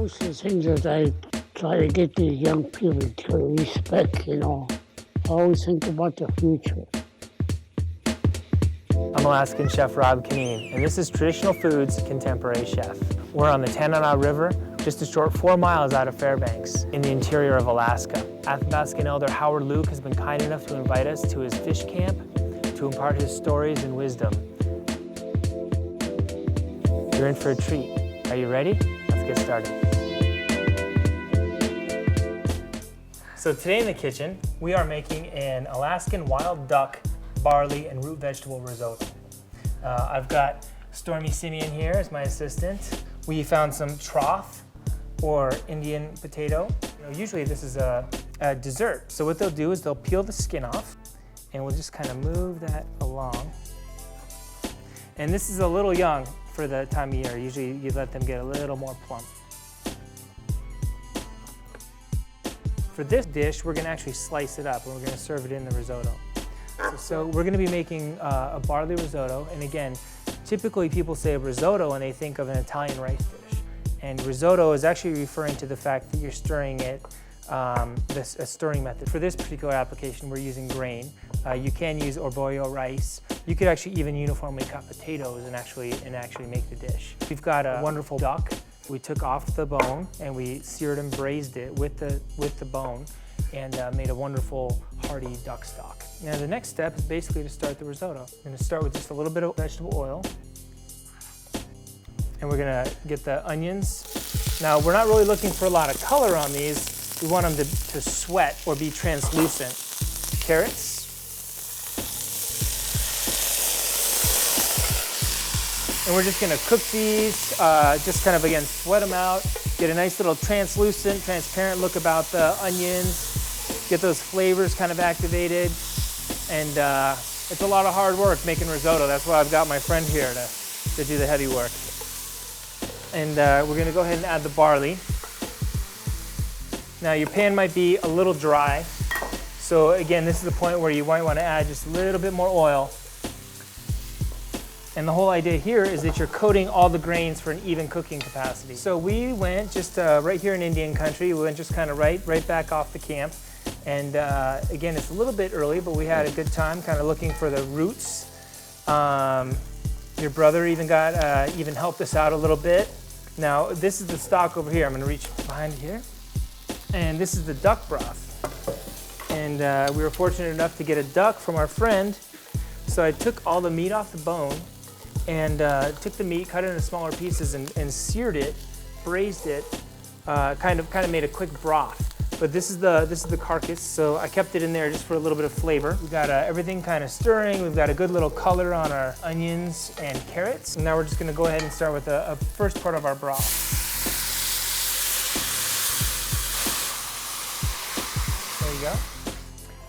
most of the things that I try to get these young people to respect, I always think about the future. I'm Alaskan Chef Rob Kineen, and this is Traditional Foods Contemporary Chef. We're on the Tanana River, just a short 4 miles out of Fairbanks, in the interior of Alaska. Athabascan Elder Howard Luke has been kind enough to invite us to his fish camp to impart his stories and wisdom. You're in for a treat. Are you ready? Let's get started. So today in the kitchen, we are making an Alaskan wild duck, barley, and root vegetable risotto. I've got Stormy Simeon here as my assistant. We found some trough, or Indian potato. Usually this is a dessert. So what they'll do is they'll peel the skin off, and we'll just kind of move that along. And this is a little young for the time of year. Usually you let them get a little more plump. For this dish, we're gonna actually slice it up, and we're gonna serve it in the risotto. So we're gonna be making a barley risotto, and again, typically people say risotto and they think of an Italian rice dish. And risotto is actually referring to the fact that you're stirring it, a stirring method. For this particular application, we're using grain. You can use arborio rice. You could actually even uniformly cut potatoes and actually make the dish. We've got a wonderful duck. We took off the bone and we seared and braised it with the bone, and made a wonderful hearty duck stock. Now the next step is basically to start the risotto. I'm going to start with just a little bit of vegetable oil, and we're going to get the onions. Now we're not really looking for a lot of color on these. We want them to sweat or be translucent. Carrots. And we're just going to cook these, just kind of again sweat them out, get a nice little translucent, transparent look about the onions, get those flavors kind of activated. And it's a lot of hard work making risotto. That's why I've got my friend here to do the heavy work. And we're going to go ahead and add the barley. Now your pan might be a little dry. So again, this is the point where you might want to add just a little bit more oil. And the whole idea here is that you're coating all the grains for an even cooking capacity. So we went just right here in Indian country, we went just kind of right back off the camp. And again, it's a little bit early, but we had a good time kind of looking for the roots. Your brother even helped us out a little bit. Now this is the stock over here. I'm gonna reach behind here. And this is the duck broth. And we were fortunate enough to get a duck from our friend. So I took all the meat off the bone, and took the meat, cut it into smaller pieces, and seared it, braised it, kind of made a quick broth. But this is the carcass, so I kept it in there just for a little bit of flavor. We've got everything kind of stirring. We've got a good little color on our onions and carrots. And now we're just going to go ahead and start with a first part of our broth. There you go.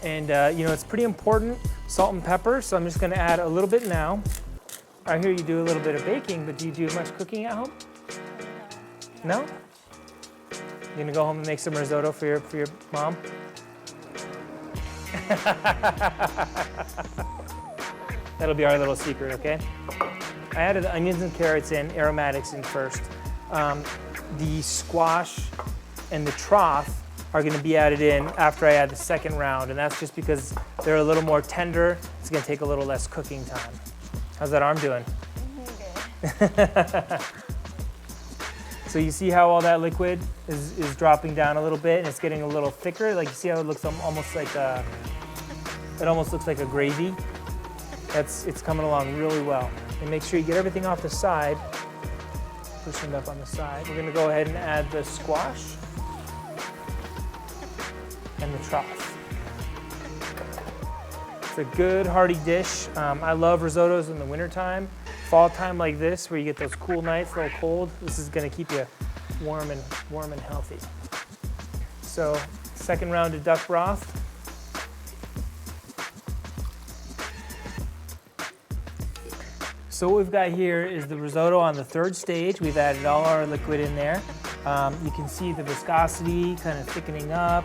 And it's pretty important, salt and pepper. So I'm just going to add a little bit now. I hear you do a little bit of baking, but do you do much cooking at home? No? You gonna go home and make some risotto for your mom? That'll be our little secret, okay? I added the onions and carrots in, aromatics in first. The squash and the trough are gonna be added in after I add the second round, and that's just because they're a little more tender. It's gonna take a little less cooking time. How's that arm doing? Good. So you see how all that liquid is dropping down a little bit, and it's getting a little thicker. Like you see how it looks almost like a gravy. It's coming along really well. And make sure you get everything off the side. Pushing it up on the side. We're gonna go ahead and add the squash and the trough. It's a good hearty dish. I love risottos in the wintertime. Fall time like this, where you get those cool nights, a little cold, this is gonna keep you warm and healthy. So, second round of duck broth. So what we've got here is the risotto on the third stage. We've added all our liquid in there. You can see the viscosity kind of thickening up.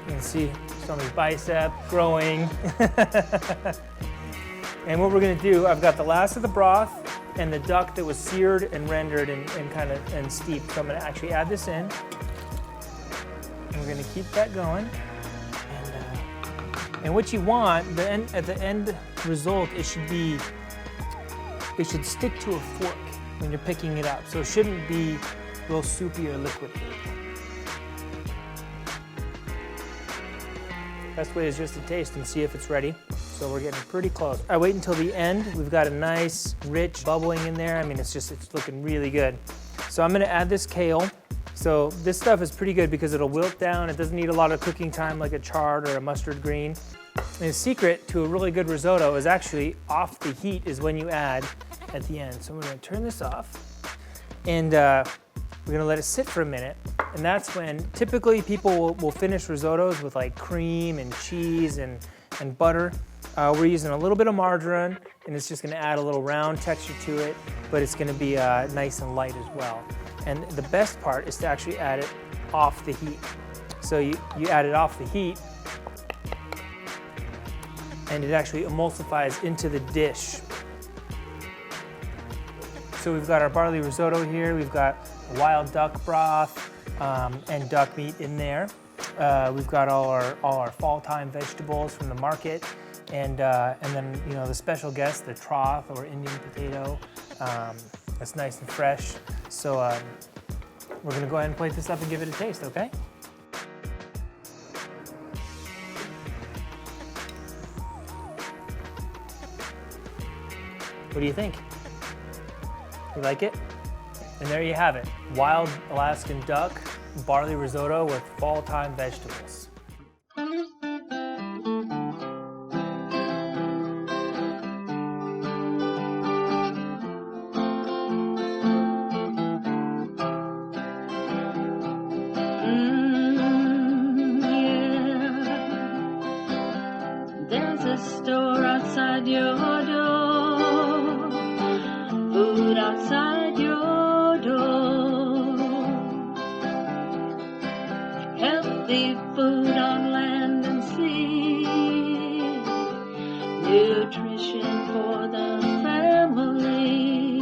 You can see Stormy's bicep growing. And what we're gonna do, I've got the last of the broth, and the duck that was seared and rendered and kind of steeped. So I'm going to actually add this in. And we're going to keep that going. And what you want, at the end result, it should stick to a fork when you're picking it up. So it shouldn't be real soupy or liquidy. Best way is just to taste and see if it's ready. So we're getting pretty close. I wait until the end. We've got a nice, rich bubbling in there. I mean, it's looking really good. So I'm gonna add this kale. So this stuff is pretty good because it'll wilt down. It doesn't need a lot of cooking time like a chard or a mustard green. And the secret to a really good risotto is actually off the heat is when you add at the end. So I'm gonna turn this off and we're gonna let it sit for a minute. And that's when typically people will finish risottos with like cream and cheese and butter. We're using a little bit of margarine and it's just gonna add a little round texture to it, but it's gonna be nice and light as well. And the best part is to actually add it off the heat. So you add it off the heat and it actually emulsifies into the dish. So we've got our barley risotto here. We've got wild duck broth and duck meat in there. We've got all our fall time vegetables from the market, and then the special guest, the troth or Indian potato. That's nice and fresh. So we're gonna go ahead and plate this up and give it a taste, okay? What do you think? You like it? And there you have it. Wild Alaskan duck, barley risotto with fall time vegetables. There's a store outside your door, food outside your door, healthy food on land and sea, nutrition for the family,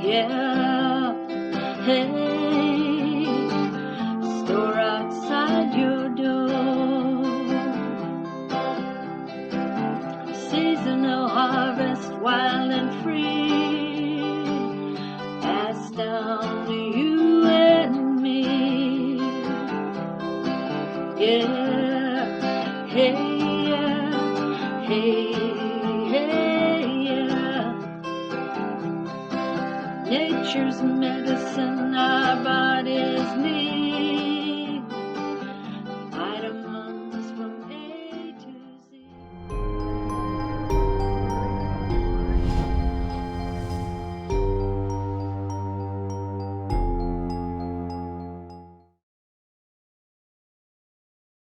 yeah, hey, store outside your door. Seasonal harvest, wild and free, passed down to you and me. Yeah.